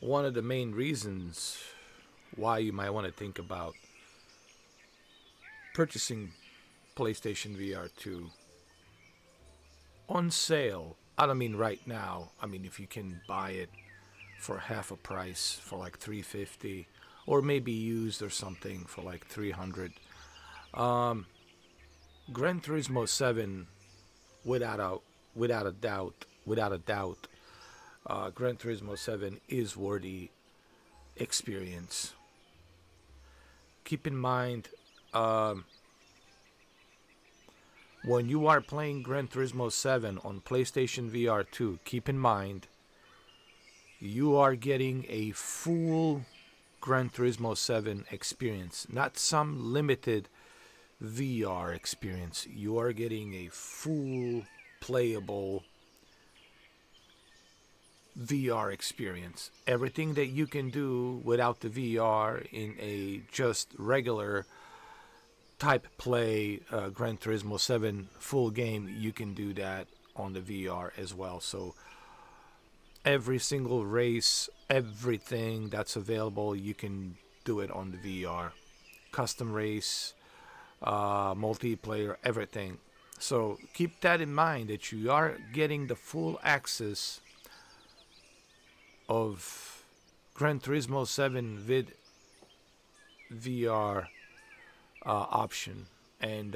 one of the main reasons why you might want to think about purchasing PlayStation VR 2 on sale. I don't mean right now. I mean if you can buy it for half a price for like 350 or maybe used or something for like 300. Um Gran Turismo 7 without a without a doubt, Gran Turismo 7 is worthy experience. Keep in mind, um, when you are playing Gran Turismo 7 on PlayStation VR 2, keep in mind you are getting a full Gran Turismo 7 experience, not some limited VR experience. You are getting a full playable VR experience. Everything that you can do without the VR in a just regular type play Gran Turismo 7 full game, you can do that on the VR as well. So every single race, everything that's available, you can do it on the VR. Custom race, multiplayer, everything. So keep that in mind that you are getting the full access of Gran Turismo 7 with VR option. And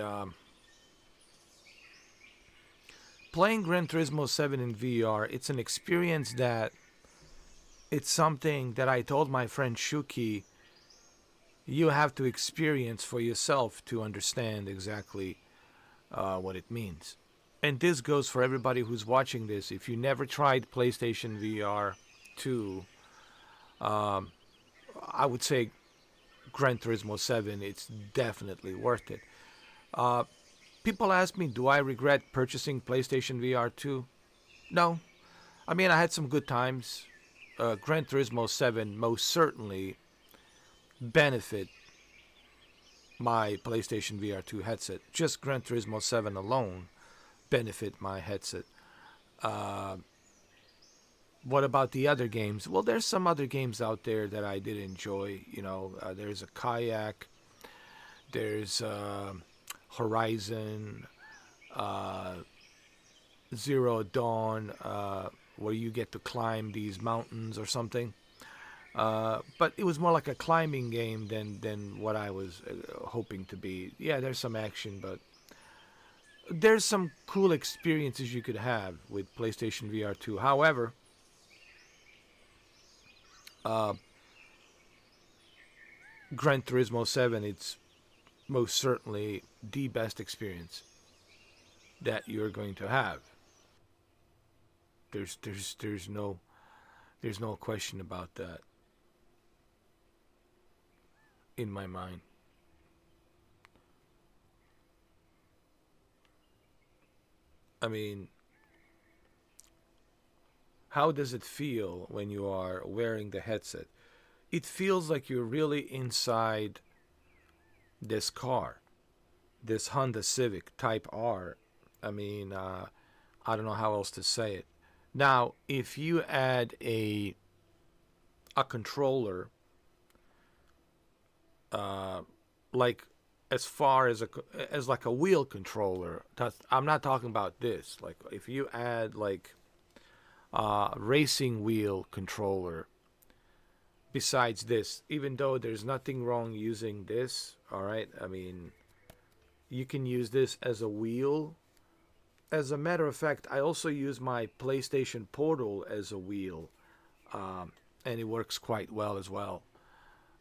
playing Gran Turismo 7 in VR, it's an experience that it's something that I told my friend Shuki you have to experience for yourself to understand exactly what it means. And this goes for everybody who's watching this. If you never tried PlayStation VR 2, I would say Gran Turismo 7, it's definitely worth it. Uh, People ask me, do I regret purchasing PlayStation VR 2? No. I mean, I had some good times. Gran Turismo 7 most certainly benefit my PlayStation VR 2 headset. Just Gran Turismo 7 alone benefit my headset. Uh, what about the other games? Well, there's some other games out there that I did enjoy. There's a kayak. There's Horizon, uh, Zero Dawn, where you get to climb these mountains or something. But it was more like a climbing game than what I was hoping to be. Yeah, there's some action, but there's some cool experiences you could have with PlayStation VR 2. However, uh, Gran Turismo 7, it's most certainly the best experience that you're going to have. There's no question about that in my mind. I mean, how does it feel when you are wearing the headset? It feels like you're really inside this car, this Honda Civic Type R. I mean, I don't know how else to say it. Now, if you add a controller, uh, like as far as like a wheel controller, I'm not talking about this. Like if you add like racing wheel controller besides this, even though there's nothing wrong using this, all right? I mean, you can use this as a wheel. As a matter of fact, I also use my PlayStation Portal as a wheel, and it works quite well as well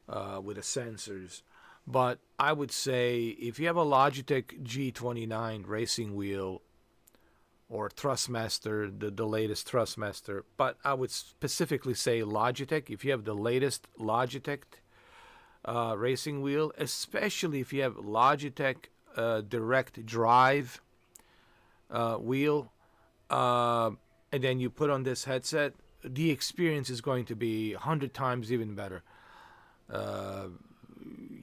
with the sensors. But I would say if you have a Logitech G29 racing wheel or Thrustmaster, the latest Thrustmaster, but I would specifically say Logitech. If you have the latest Logitech racing wheel, especially if you have Logitech Direct Drive wheel, and then you put on this headset, the experience is going to be 100 times even better. Uh,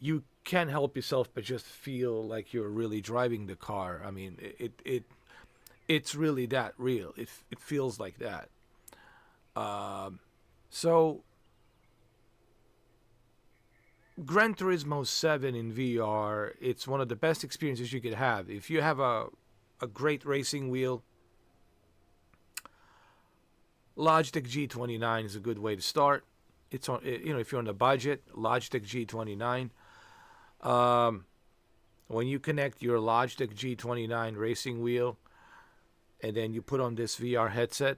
you can't help yourself but just feel like you're really driving the car. I mean, it's really that real. It feels like that. Um, so Gran Turismo 7 in VR, it's one of the best experiences you could have. If you have a great racing wheel, Logitech G29 is a good way to start. It's on, if you're on the budget, Logitech G29. Um, when you connect your Logitech G29 racing wheel, and then you put on this VR headset,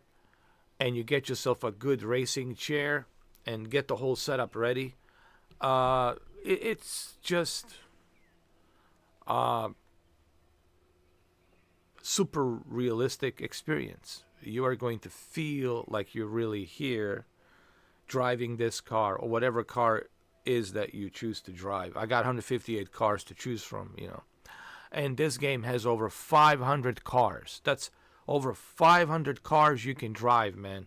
and you get yourself a good racing chair, and get the whole setup ready, it's just uh, super realistic experience. You are going to feel like you're really here driving this car or whatever car is that you choose to drive. I got 158 cars to choose from. And this game has over 500 cars. That's over 500 cars you can drive, man,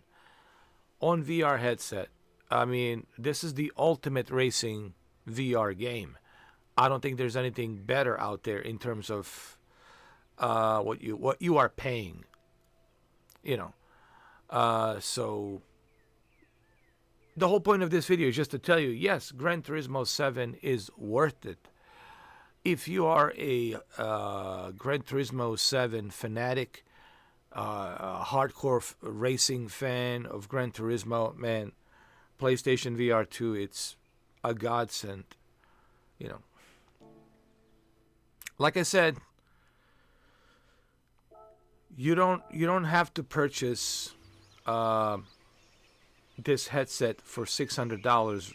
on VR headset. I mean, this is the ultimate racing VR game. I don't think there's anything better out there in terms of what you are paying. So the whole point of this video is just to tell you, yes, Gran Turismo 7 is worth it. If you are a Gran Turismo 7 fanatic, a hardcore racing fan of Gran Turismo, man, PlayStation VR 2, it's a godsend. You know, like I said, you don't have to purchase this headset for $600,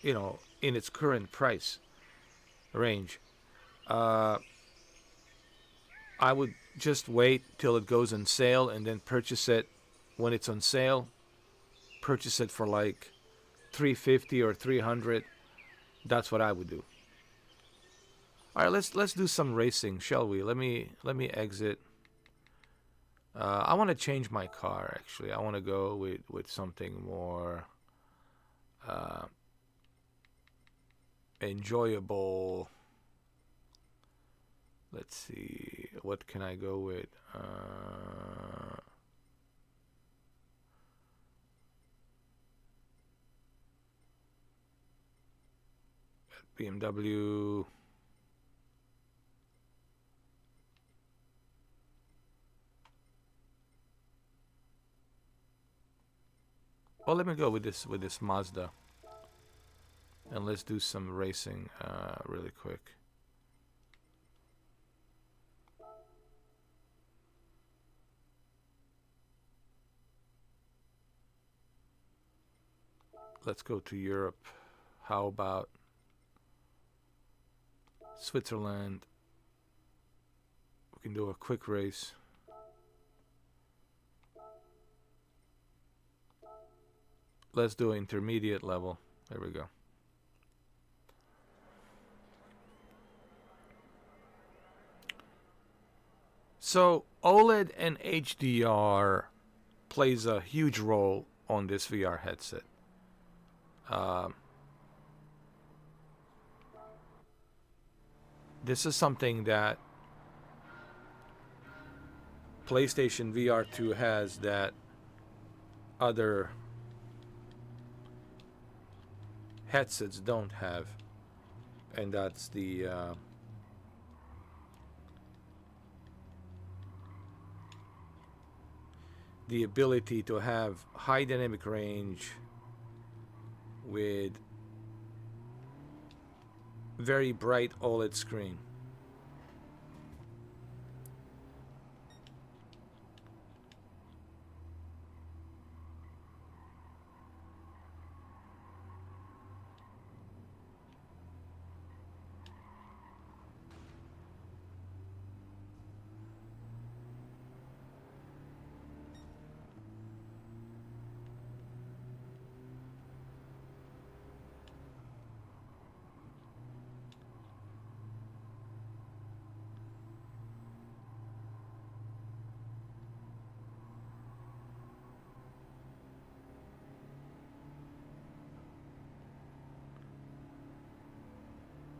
in its current price range. I would just wait till it goes on sale and then purchase it when it's on sale. Purchase it for like $350 or $300. That's what I would do. All right, let's do some racing, shall we? Let me exit. I want to change my car, actually. I want to go with something more enjoyable. Let's see. What can I go with? BMW. Well, let me go with this Mazda, and let's do some racing really quick. Let's go to Europe. How about Switzerland? We can do a quick race. Let's do intermediate level. There we go. So OLED and HDR plays a huge role on this VR headset. This is something that PlayStation VR 2 has that other headsets don't have, and that's the ability to have high dynamic range with very bright OLED screen.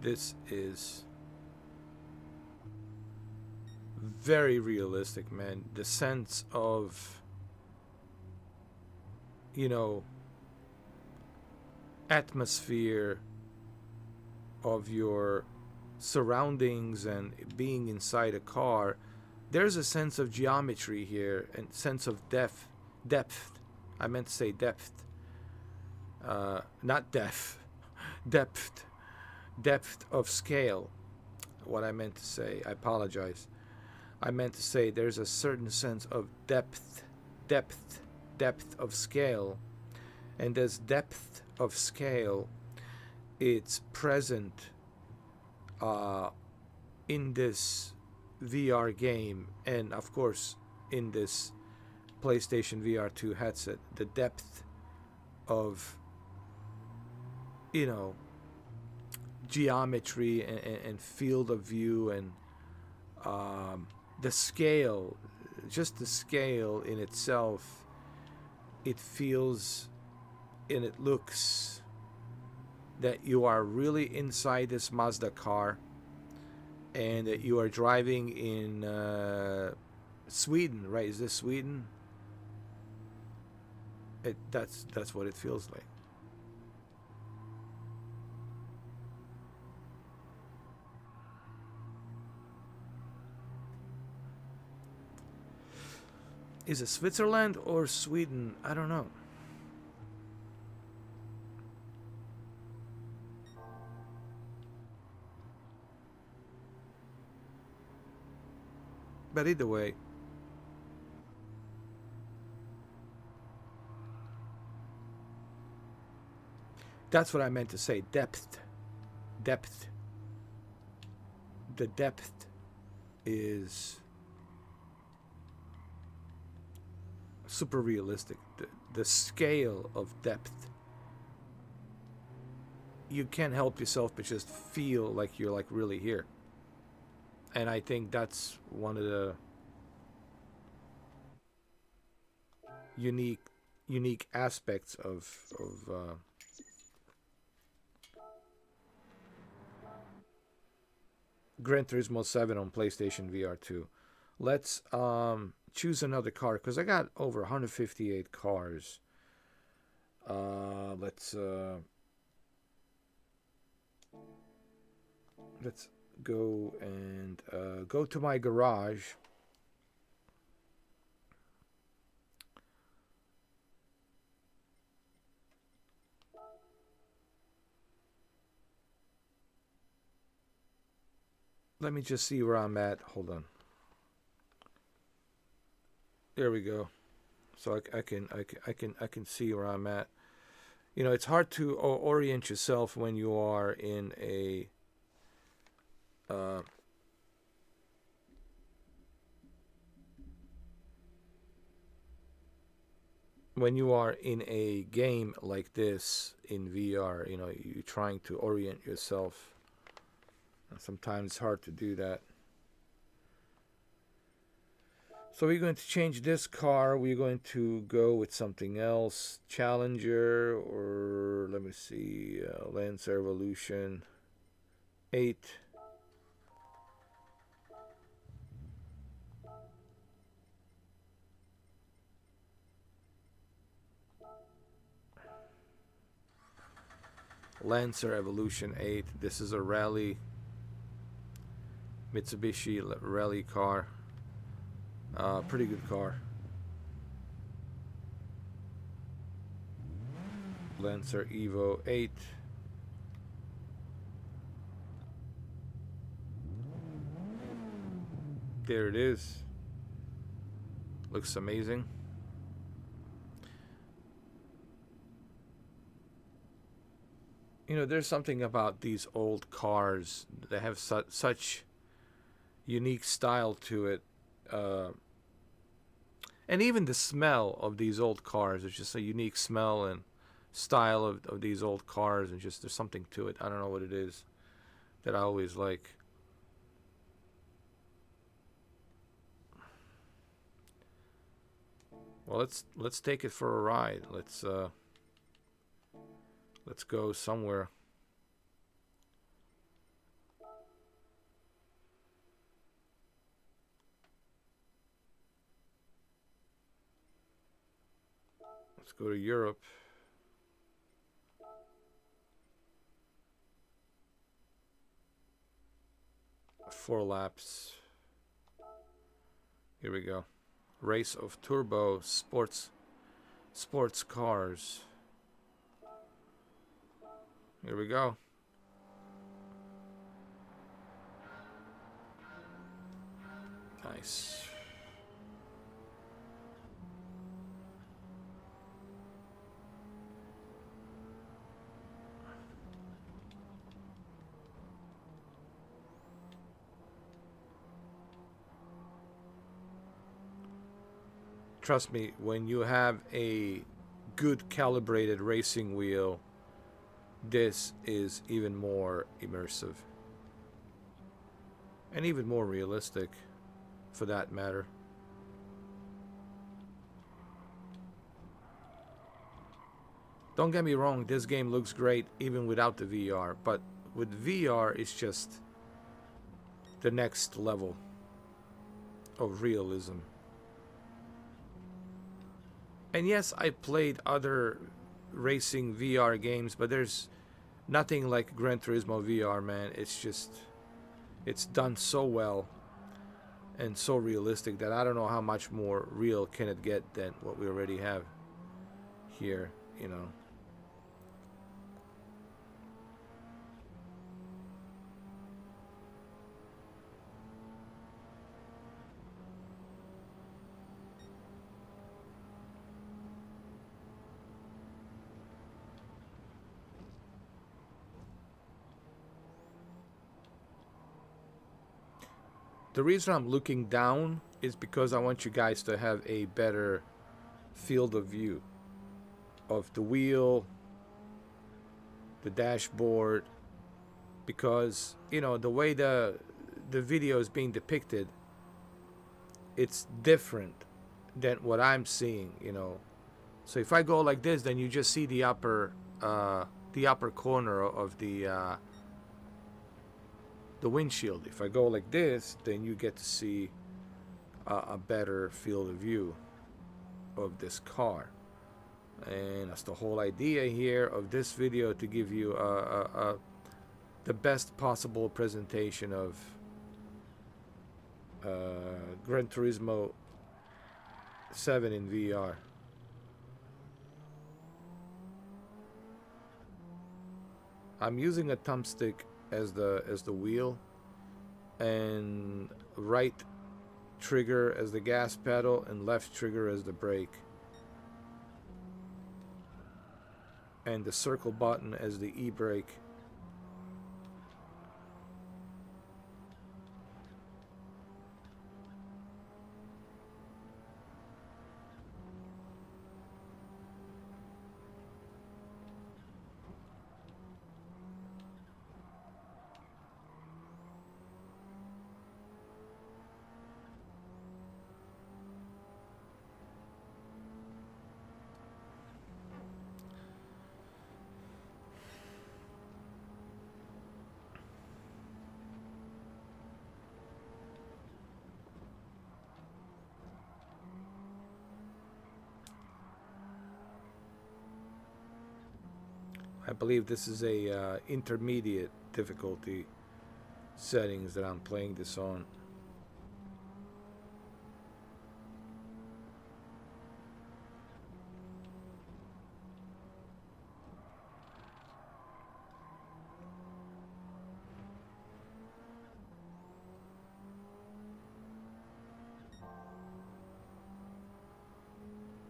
This is very realistic, man. The sense of, atmosphere of your surroundings and being inside a car, there's a sense of geometry here and sense of depth. I meant to say depth, not depth, depth, depth of scale. What I meant to say, I apologize. I meant to say there's a certain sense of depth, depth of scale, and this depth of scale, it's present in this VR game, and of course in this PlayStation VR 2 headset. The depth of, you know, geometry and field of view, and the scale, just the scale in itself, it feels and it looks that you are really inside this Mazda car, and that you are driving in Sweden, right? Is this Sweden? That's what it feels like. Is it Switzerland or Sweden? I don't know. But either way, that's what I meant to say. Depth. Depth. The depth is super realistic. The scale of depth. You can't help yourself but just feel like you're like really here. And I think that's one of the unique aspects of Gran Turismo 7 on PlayStation VR 2. Let's choose another car because I got over 158 cars. Let's go and go to my garage. Let me just see where I'm at. Hold on. There we go. So I can see where I'm at. You know, it's hard to orient yourself when you are in a when you are in a game like this in VR. You know, you're trying to orient yourself. And sometimes it's hard to do that. So we're going to change this car. We're going to go with something else. Challenger, or let me see, Lancer Evolution 8. Lancer Evolution 8. This is a rally Mitsubishi rally car. Pretty good car. Lancer Evo 8. There it is. Looks amazing. You know, there's something about these old cars that have such unique style to it. And even the smell of these old cars is just a unique smell and style of these old cars, and just there's something to it. I don't know what it is that I always like. Well, let's take it for a ride. Let's go somewhere. Let's go to Europe. 4 laps. Here we go. Race of turbo sports cars. Here we go. Nice. Trust me, when you have a good calibrated racing wheel, this is even more immersive. And even more realistic, for that matter. Don't get me wrong, this game looks great even without the VR, but with VR it's just the next level of realism. And yes, I played other racing VR games, but there's nothing like Gran Turismo VR, man. It's done so well and so realistic that I don't know how much more real can it get than what we already have here, you know. The reason I'm looking down is because I want you guys to have a better field of view of the wheel, the dashboard, because, you know, the way the video is being depicted, it's different than what I'm seeing, you know. So if I go like this, then you just see the upper corner of the windshield. If I go like this, then you get to see a better field of view of this car. And that's the whole idea here of this video, to give you the best possible presentation of Gran Turismo 7 in VR. I'm using a thumbstick as the wheel, and right trigger as the gas pedal and left trigger as the brake, and the circle button as the e-brake. I believe this is a intermediate difficulty settings that I'm playing this on.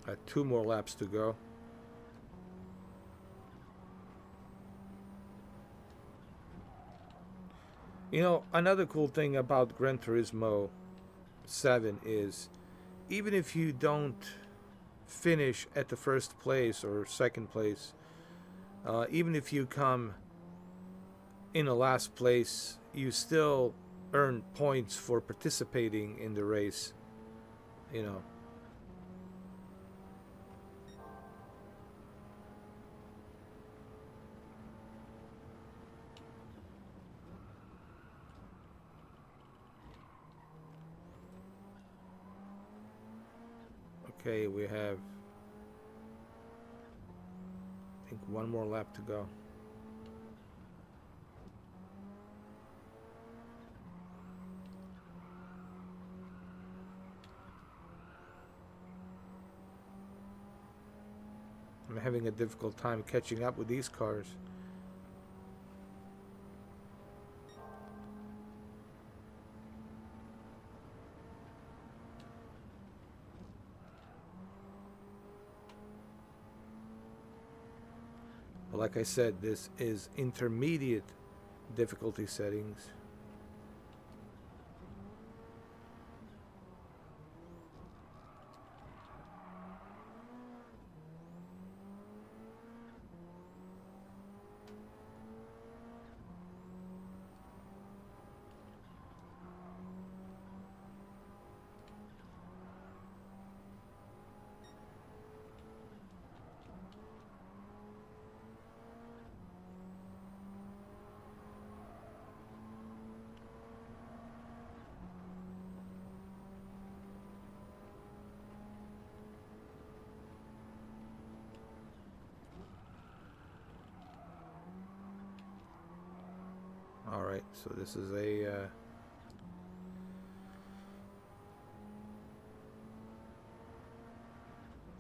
I have 2 more laps to go. You know, another cool thing about Gran Turismo 7 is, even if you don't finish at the first place or second place, even if you come in the last place, you still earn points for participating in the race, you know. Okay, we have, I think, 1 more lap to go. having a difficult time catching up with these cars. But like I said, this is intermediate difficulty settings. Alright, so this is a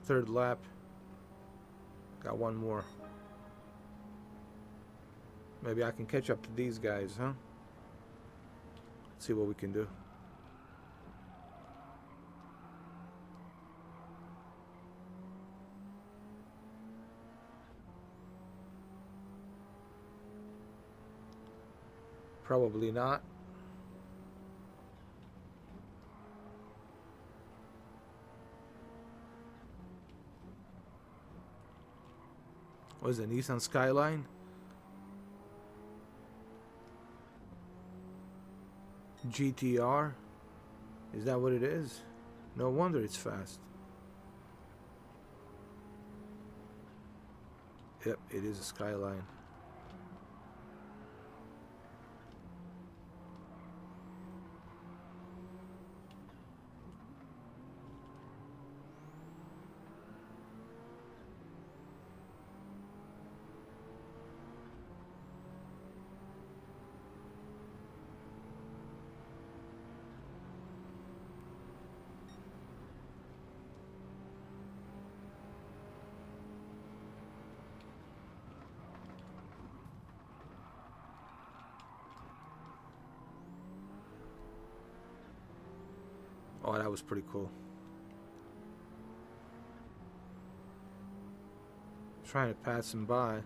third lap. Got one more. Maybe I can catch up to these guys, huh? Let's see what we can do. Probably not. What is it, Nissan Skyline? GTR? Is that what it is? No wonder it's fast. Yep, it is a Skyline. Oh, that was pretty cool. Trying to pass him by.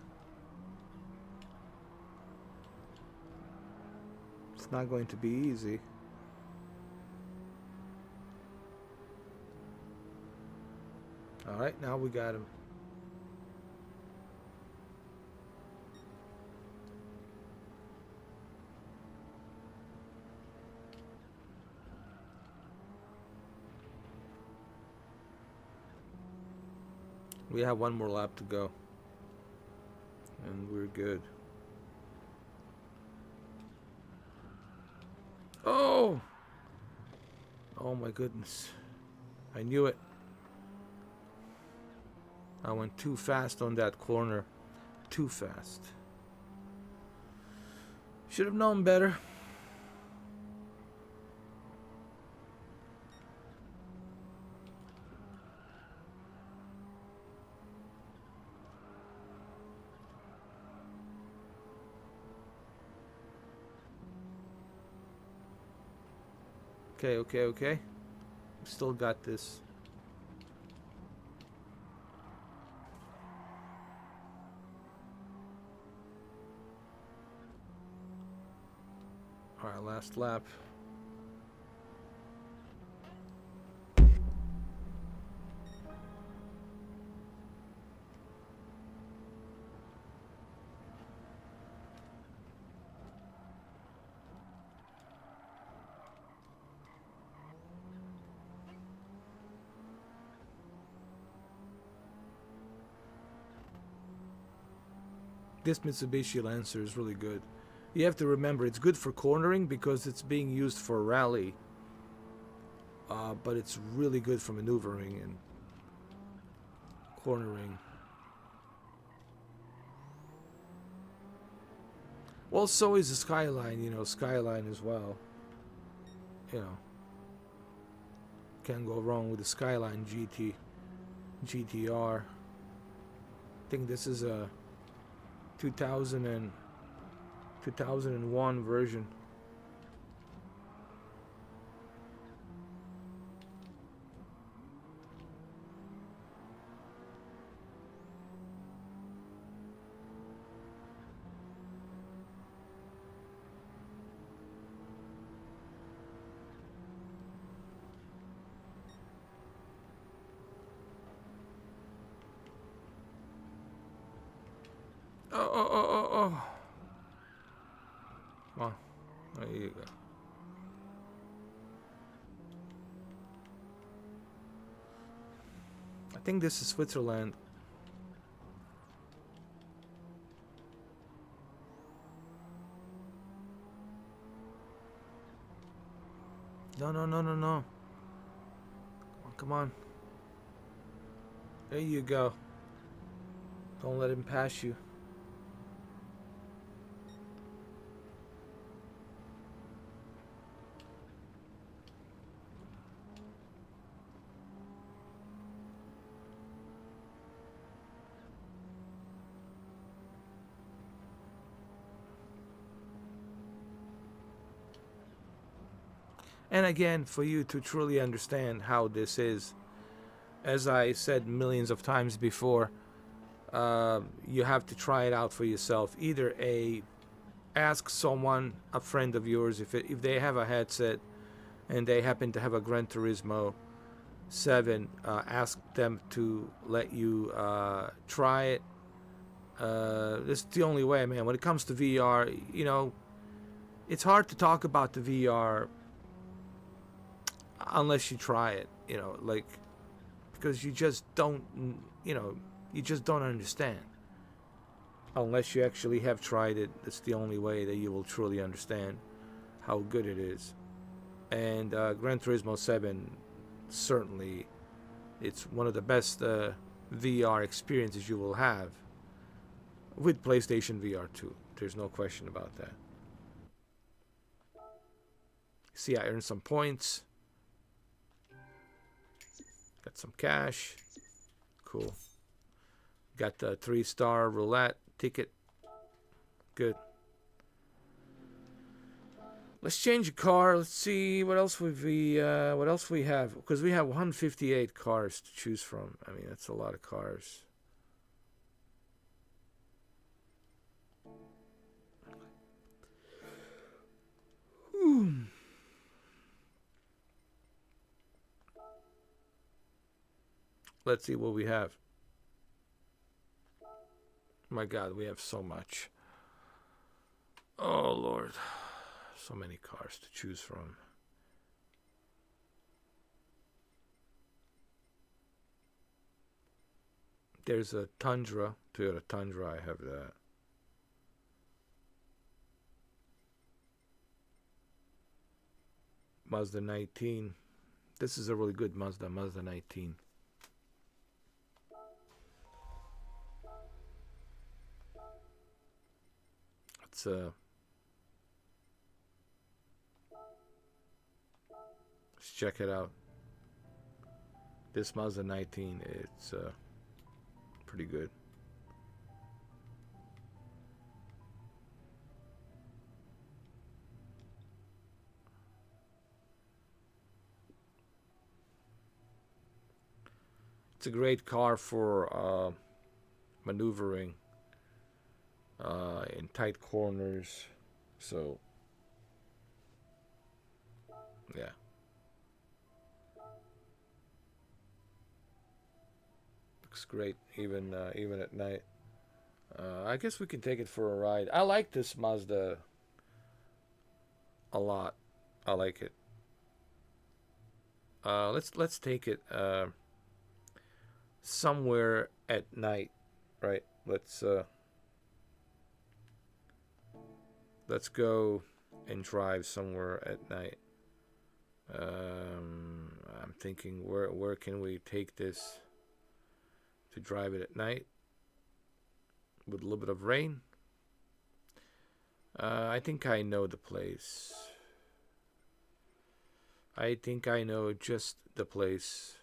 It's not going to be easy. Alright, now we got him. We have one more lap to go. And we're good. Oh! Oh my goodness. I knew it. I went too fast on that corner. Too fast. Should have known better. Okay. Still got this. Alright, last lap. This Mitsubishi Lancer is really good. You have to remember, it's good for cornering because it's being used for rally. But it's really good for maneuvering and cornering. Well, so is the Skyline, you know, Skyline as well. You know, can't go wrong with the Skyline GTR. I think this is a 2001 version. Oh. Come on. There you go. I think this is Switzerland. No. Come on. There you go. Don't let him pass you. And again, for you to truly understand how this is, as I said millions of times before, you have to try it out for yourself. Either ask someone, a friend of yours, if they have a headset and they happen to have a Gran Turismo 7, ask them to let you try it. This is the only way, man. When it comes to VR, it's hard to talk about the VR unless you try it, because you just don't understand unless you actually have tried it. It's the only way that you will truly understand how good it is. And Gran Turismo 7, certainly, it's one of the best VR experiences you will have with PlayStation VR 2. There's no question about that. See, I earned some points. Got some cash. Cool. Got the 3-star roulette ticket. Good. Let's change a car. Let's see what else we have, because we have 158 cars to choose from. I mean, that's a lot of cars. Let's see what we have. My God, we have so much. Oh, Lord. So many cars to choose from. There's a Tundra, Toyota Tundra. I have that. Mazda 19. This is a really good Mazda 19. Let's check it out. This Mazda 19, it's pretty good. It's a great car for maneuvering in tight corners. So, yeah. Looks great even at night. I guess we can take it for a ride. I like this Mazda a lot. I like it. Let's take it somewhere at night, right? Let's go and drive somewhere at night. I'm thinking, where can we take this to drive it at night with a little bit of rain? I think I know the place. I think I know just the place.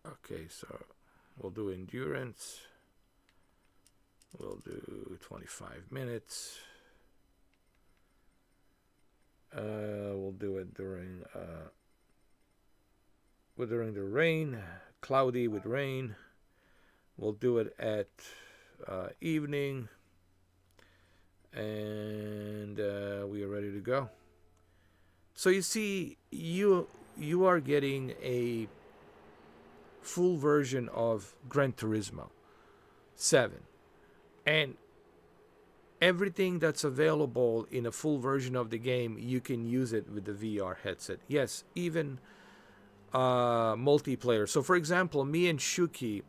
Okay, so we'll do endurance. We'll do 25 minutes. We'll do it during the rain, cloudy with rain. We'll do it at evening, and we are ready to go. So you see, you are getting a full version of Gran Turismo 7, and everything that's available in a full version of the game, you can use it with the VR headset. Yes, even multiplayer. So for example, me and Shuki,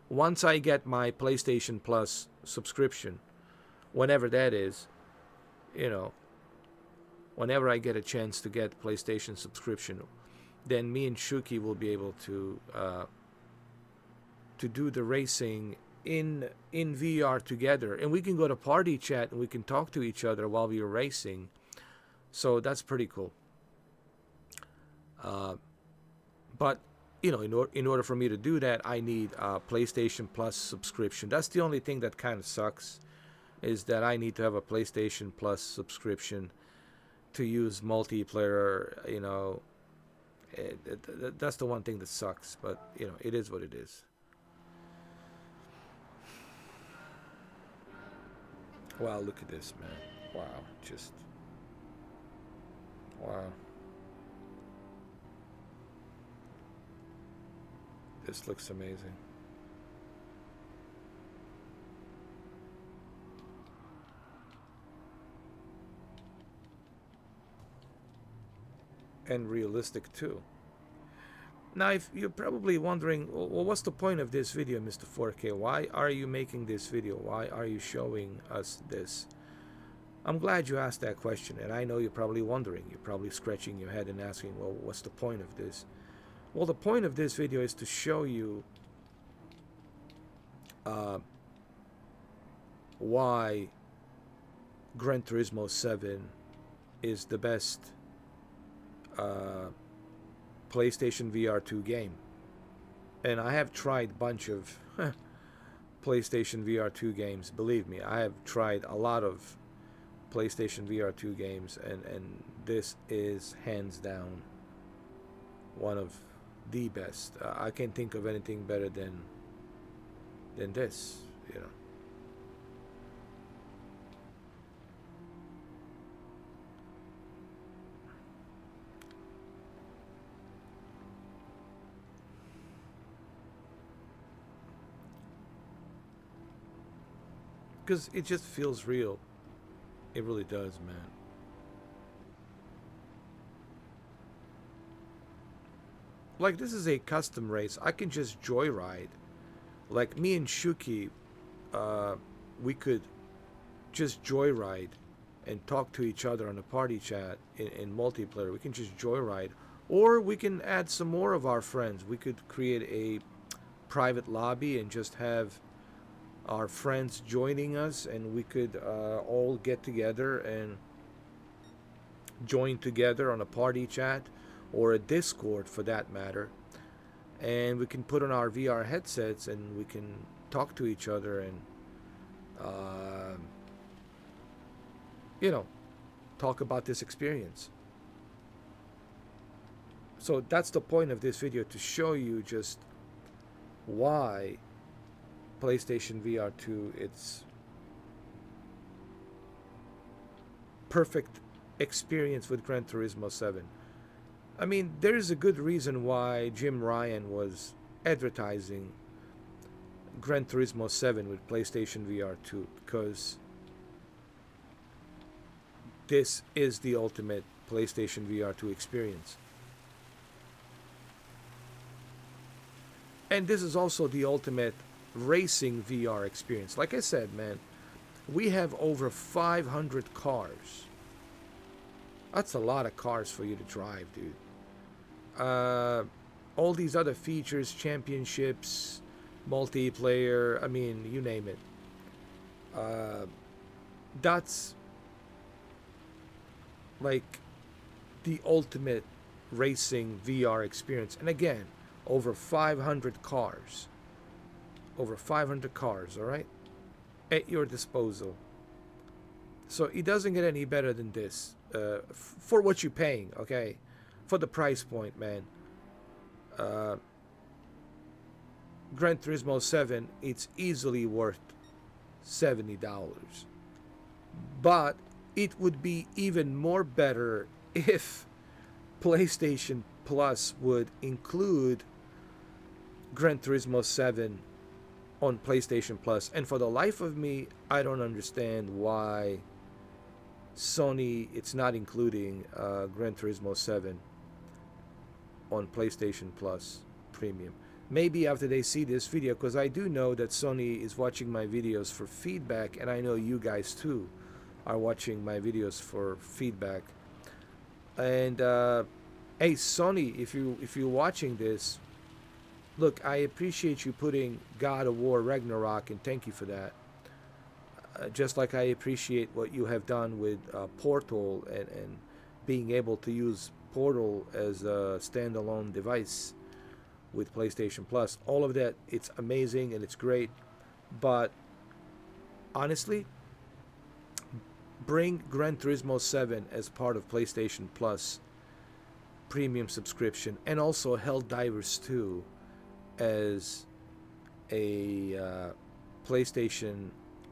once I get my PlayStation Plus subscription, whenever that is, you know, whenever I get a chance to get PlayStation subscription, then me and Shuki will be able to do the racing in VR together, and we can go to party chat and we can talk to each other while we are racing. So that's pretty cool. But in order for me to do that, I need a PlayStation Plus subscription. That's the only thing that kind of sucks, is that I need to have a PlayStation Plus subscription to use multiplayer. That's the one thing that sucks. But it is what it is. Wow, look at this, man. Wow, just wow. This looks amazing. And realistic too. Now, if you're probably wondering, well, what's the point of this video, Mr. 4K? Why are you making this video? Why are you showing us this? I'm glad you asked that question, and I know you're probably wondering. You're probably scratching your head and asking, well, what's the point of this? Well, the point of this video is to show you why Gran Turismo 7 is the best PlayStation VR 2 game. And I have tried a bunch of PlayStation VR 2 games. Believe me, I have tried a lot of PlayStation VR 2 games, and this is hands down one of the best. I can't think of anything better than this, because it just feels real. It really does, man. Like, this is a custom race. I can just joyride. Like, me and Shuki, we could just joyride and talk to each other on a party chat in multiplayer. We can just joyride. Or we can add some more of our friends. We could create a private lobby and just have our friends joining us, and we could all get together and join together on a party chat or a Discord for that matter, and we can put on our VR headsets and we can talk to each other and talk about this experience. So that's the point of this video, to show you just why PlayStation VR 2, it's perfect experience with Gran Turismo 7. I mean, there's a good reason why Jim Ryan was advertising Gran Turismo 7 with PlayStation VR 2, because this is the ultimate PlayStation VR 2 experience. And this is also the ultimate racing VR experience. Like I said, man, we have over 500 cars. That's a lot of cars for you to drive, dude. All these other features, championships, multiplayer, I mean, you name it. That's like the ultimate racing VR experience. And again, over 500 cars. Over 500 cars, all right? At your disposal. So it doesn't get any better than this. For what you're paying, okay? For the price point, man. Uh, Gran Turismo 7, it's easily worth $70. But it would be even more better if PlayStation Plus would include Gran Turismo 7 on PlayStation Plus. And for the life of me, I don't understand why Sony it's not including Gran Turismo 7 on PlayStation Plus Premium. Maybe after they see this video, because I do know that Sony is watching my videos for feedback, and I know you guys too are watching my videos for feedback. And hey, Sony, if you're watching this, look, I appreciate you putting God of War Ragnarok, and thank you for that. Just like I appreciate what you have done with Portal and being able to use Portal as a standalone device with PlayStation Plus. All of that, it's amazing and it's great. But honestly, bring Gran Turismo 7 as part of PlayStation Plus premium subscription, and also Helldivers 2 as a PlayStation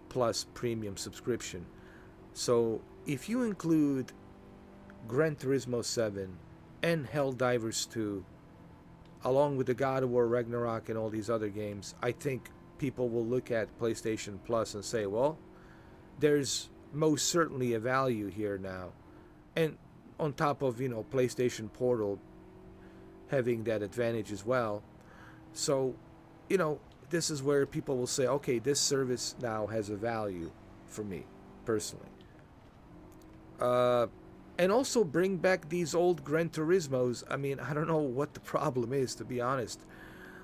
Plus premium subscription. So if you include Gran Turismo 7 and Helldivers 2 along with the God of War Ragnarok and all these other games, I think people will look at PlayStation Plus and say, well, there's most certainly a value here now. And on top of, PlayStation Portal having that advantage as well. So, this is where people will say, okay, this service now has a value for me, personally. And also bring back these old Gran Turismos. I mean, I don't know what the problem is, to be honest.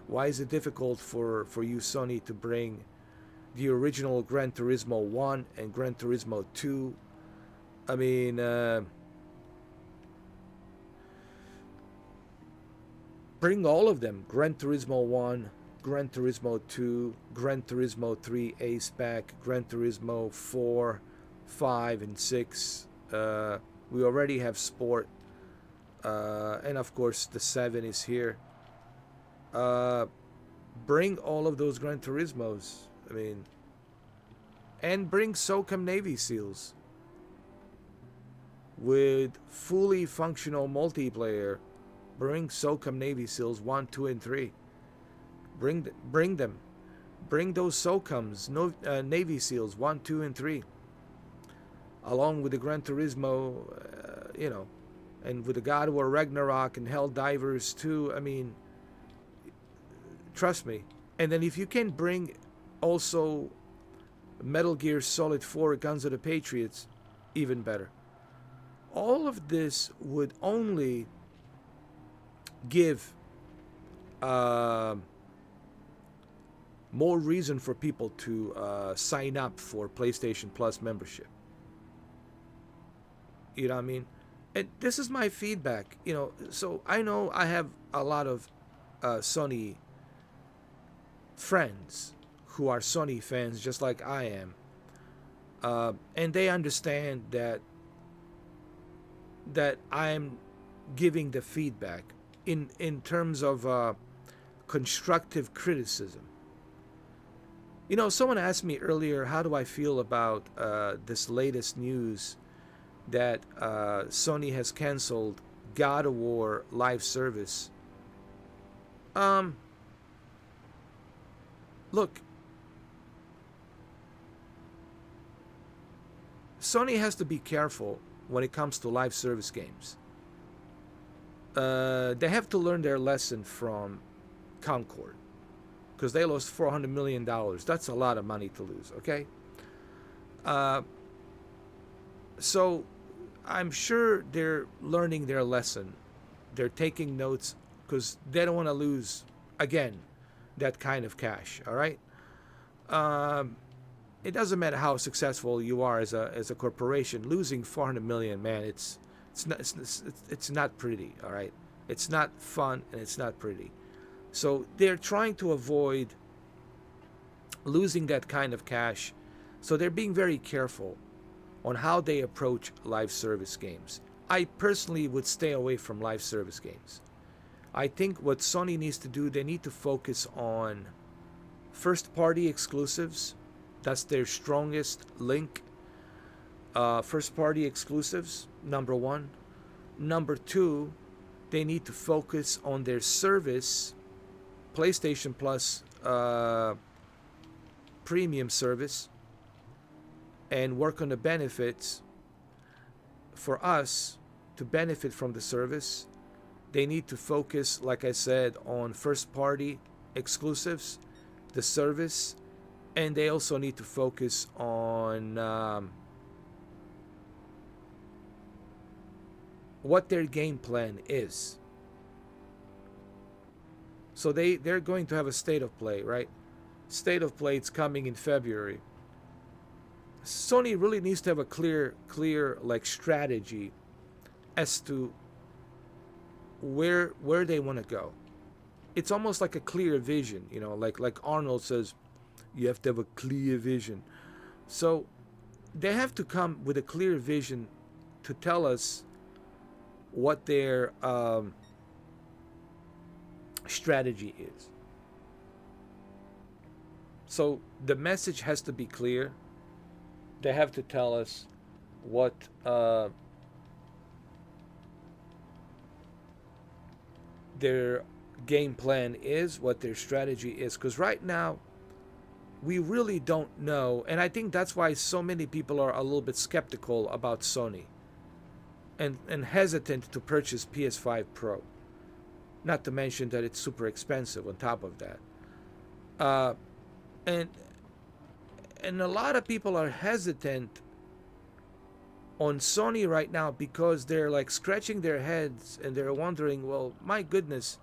Why is it difficult for you, Sony, to bring the original Gran Turismo 1 and Gran Turismo 2? I mean, bring all of them. Gran Turismo 1, Gran Turismo 2, Gran Turismo 3 A-Spec, Gran Turismo 4, 5, and 6. We already have Sport. And of course, the 7 is here. Bring all of those Gran Turismos. I mean, and bring SOCOM Navy SEALs with fully functional multiplayer. Bring SOCOM Navy SEALs 1, 2, and 3. Bring them. Bring those SOCOMs, Navy SEALs 1, 2, and 3. Along with the Gran Turismo, and with the God of War Ragnarok and Helldivers 2. I mean, trust me. And then if you can bring also Metal Gear Solid 4 Guns of the Patriots, even better. All of this would only give more reason for people to sign up for PlayStation Plus membership. You know what I mean? And this is my feedback. So I know I have a lot of Sony friends who are Sony fans just like I am. And they understand that I'm giving the feedback in terms of constructive criticism. Someone asked me earlier, how do I feel about this latest news that Sony has canceled God of War live service? Look, Sony has to be careful when it comes to live service games. They have to learn their lesson from Concord, because they lost $400 million. That's a lot of money to lose, okay? So I'm sure they're learning their lesson. They're taking notes because they don't want to lose, again, that kind of cash, all right? It doesn't matter how successful you are as a corporation. Losing $400 million, man, it's not pretty, all right? It's not fun and it's not pretty. So they're trying to avoid losing that kind of cash. So they're being very careful on how they approach live service games. I personally would stay away from live service games. I think what Sony needs to do, they need to focus on first party exclusives. That's their strongest link. First party exclusives, number one. Number two, they need to focus on their service, PlayStation Plus premium service, and work on the benefits for us to benefit from the service. They need to focus, like I said, on first party exclusives, the service, and they also need to focus on what their game plan is. So they're going to have a state of play, right? State of play, it's coming in February. Sony really needs to have a clear like strategy as to where they want to go. It's almost like a clear vision, you know, like Arnold says, you have to have a clear vision. So they have to come with a clear vision to tell us what their strategy is. So the message has to be clear. They have to tell us what their game plan is, what their strategy is. Because right now, we really don't know. And I think that's why so many people are a little bit skeptical about Sony and hesitant to purchase PS5 Pro. Not to mention that it's super expensive on top of that. And a lot of people are hesitant on Sony right now because they're like scratching their heads and they're wondering, well, my goodness,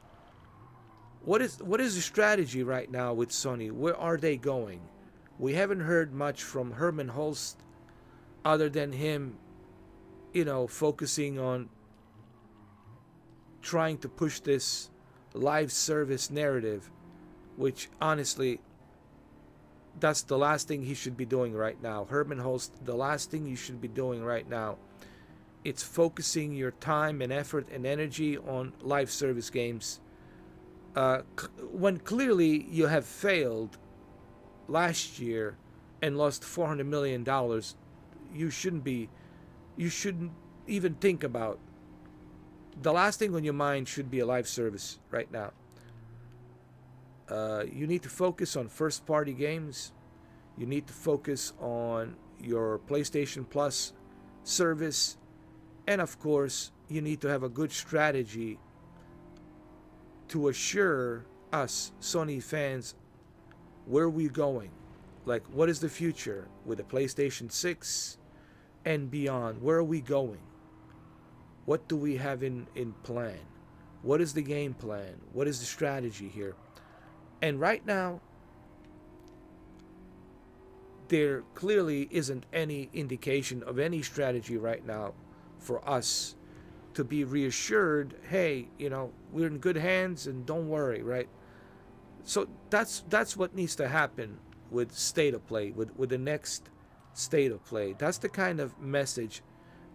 what is the strategy right now with Sony? Where are they going? We haven't heard much from Herman Holst other than him, you know, focusing on trying to push this live service narrative, which honestly, that's the last thing he should be doing right now. Herman Holst, the last thing you should be doing right now, it's focusing your time and effort and energy on live service games. When clearly you have failed last year and lost $400 million, you shouldn't even think about. The last thing on your mind should be a live service right now. You need to focus on first party games. You need to focus on your PlayStation Plus service. And of course, you need to have a good strategy to assure us, Sony fans, where we're going. Like, what is the future with the PlayStation 6 and beyond? Where are we going? What do we have in plan? What is the game plan? What is the strategy here? And right now, there clearly isn't any indication of any strategy right now for us to be reassured, hey, you know, we're in good hands and don't worry, right? So that's what needs to happen with state of play, with the next state of play. That's the kind of message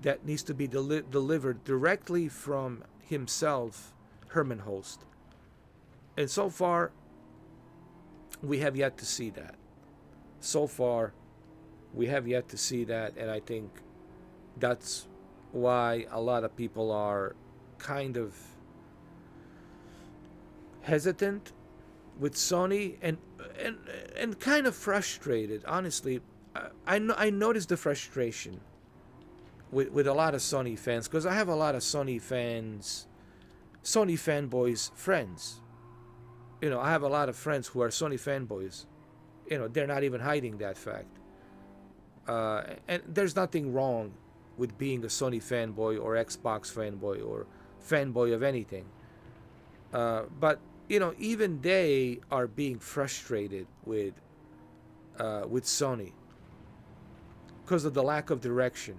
that needs to be delivered directly from himself, Herman Holst. And so far, we have yet to see that. So far, we have yet to see that, and I think that's why a lot of people are kind of hesitant with Sony and kind of frustrated. Honestly, I noticed the frustration with a lot of Sony fans, because I have a lot of Sony fanboys friends. You know, I have a lot of friends who are Sony fanboys. You know, they're not even hiding that fact. And there's nothing wrong with being a Sony fanboy or Xbox fanboy or fanboy of anything. But, you know, even they are being frustrated with Sony because of the lack of direction.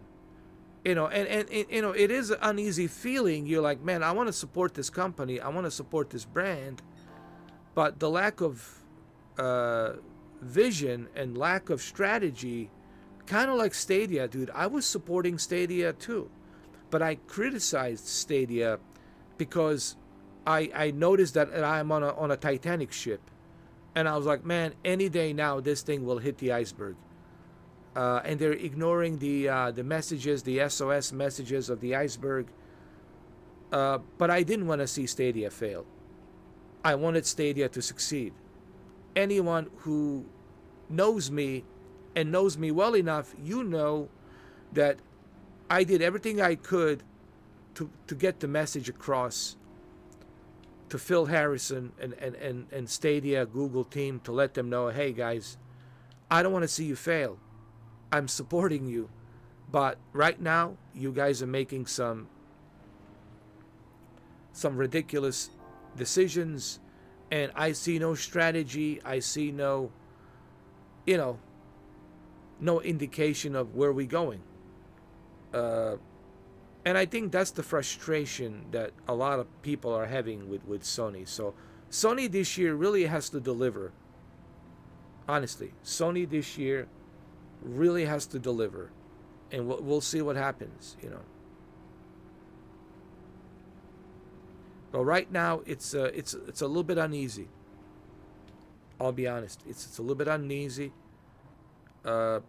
You know, and you know, it is an uneasy feeling. You're like, man, I want to support this company. I want to support this brand. But the lack of uh, vision and lack of strategy, kind of like Stadia, dude. I was supporting Stadia too, but I criticized Stadia because I noticed that I'm on a Titanic ship, and I was like, man, any day now this thing will hit the iceberg. And they're ignoring the messages, the SOS messages of the iceberg. But I didn't want to see Stadia fail. I wanted Stadia to succeed. Anyone who knows me and knows me well enough, you know that I did everything I could to get the message across to Phil Harrison and Stadia Google team to let them know, hey guys, I don't want to see you fail. I'm supporting you. But right now, you guys are making some ridiculous decisions, and I see no strategy. I see no, you know, no indication of where we're going. Uh, and I think that's the frustration that a lot of people are having with Sony. So Sony this year really has to deliver. Honestly, Sony this year really has to deliver, and we'll see what happens. But right now, it's a little bit uneasy. I'll be honest. It's a little bit uneasy. Uh,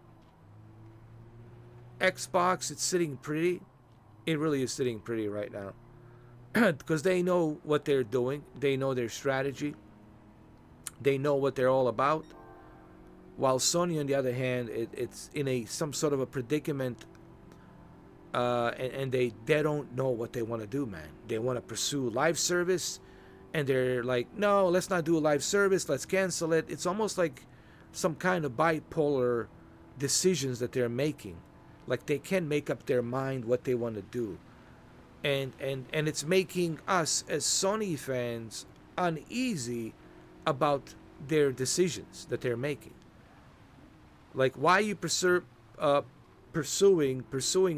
Xbox, it's sitting pretty. It really is sitting pretty right now because they know what they're doing. They know their strategy. They know what they're all about. While Sony, on the other hand, it's in some sort of a predicament, and they don't know what they want to do, man. They want to pursue live service, and they're like, no, let's not do a live service. Let's cancel it. It's almost like some kind of bipolar decisions that they're making. Like they can't make up their mind what they want to do. And it's making us as Sony fans uneasy about their decisions that they're making. Like, why are you pursuing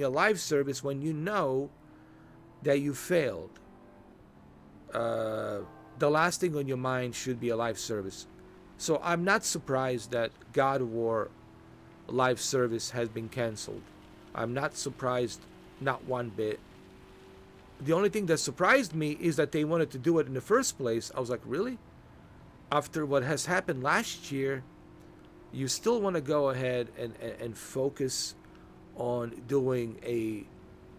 a live service when you know that you failed? The last thing on your mind should be a live service. So I'm not surprised that God of War live service has been canceled. I'm not surprised, not one bit. The only thing that surprised me is that they wanted to do it in the first place. I was like, really? After what has happened last year, you still want to go ahead and focus on doing a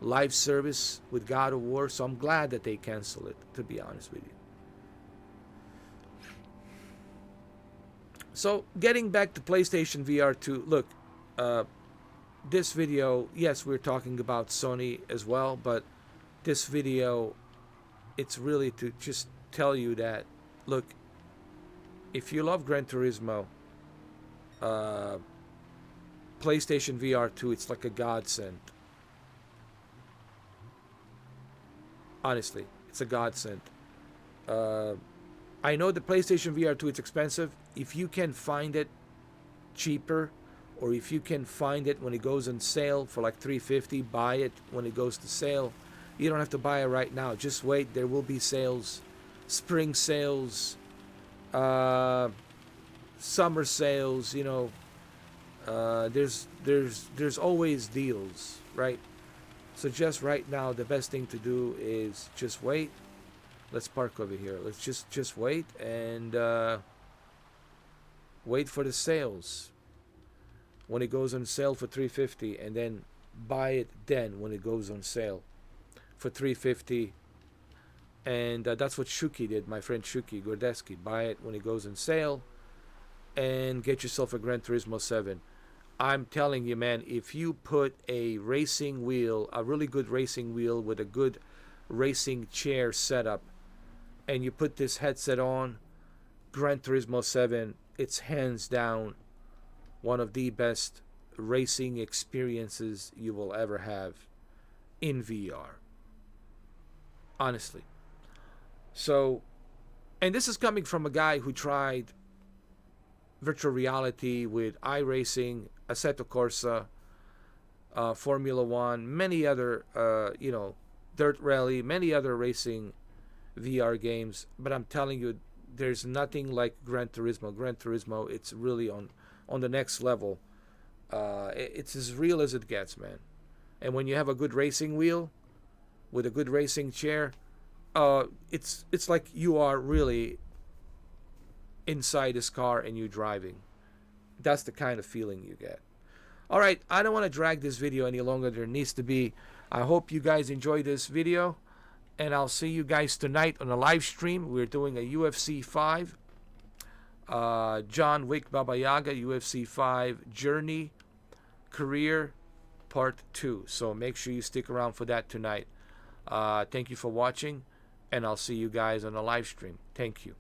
live service with God of War? So I'm glad that they canceled it, to be honest with you. So getting back to PlayStation VR 2, look, this video, yes, we're talking about Sony as well, but this video, it's really to just tell you that, look, if you love Gran Turismo, PlayStation VR 2, it's like a godsend. Honestly, it's a godsend. I know the PlayStation VR 2 is expensive. If you can find it cheaper, or if you can find it when it goes on sale for like $350, buy it when it goes to sale. You don't have to buy it right now. Just wait. There will be sales, spring sales, summer sales. There's always deals, right? So just right now, the best thing to do is just wait. Let's park over here. Let's just wait and wait for the sales when it goes on sale for $350, and then buy it then when it goes on sale for $350. And that's what Shuki did, my friend Shuki Gordeski. Buy it when it goes on sale and get yourself a Gran Turismo 7. I'm telling you, man, if you put a racing wheel, a really good racing wheel with a good racing chair setup, and you put this headset on, Gran Turismo 7, it's hands down one of the best racing experiences you will ever have in VR. Honestly. So, and this is coming from a guy who tried virtual reality with iRacing, Assetto Corsa, Formula One, many other, Dirt Rally, many other racing VR games. But I'm telling you, there's nothing like Gran Turismo. Gran Turismo, it's really on the next level. It's as real as it gets, man. And when you have a good racing wheel with a good racing chair, it's like you are really inside this car and you're driving. That's the kind of feeling you get. All right, I don't want to drag this video any longer than it needs to be. I hope you guys enjoy this video, and I'll see you guys tonight on a live stream. We're doing a UFC 5, John Wick Baba Yaga, UFC 5 Journey Career Part 2. So make sure you stick around for that tonight. Thank you for watching, and I'll see you guys on a live stream. Thank you.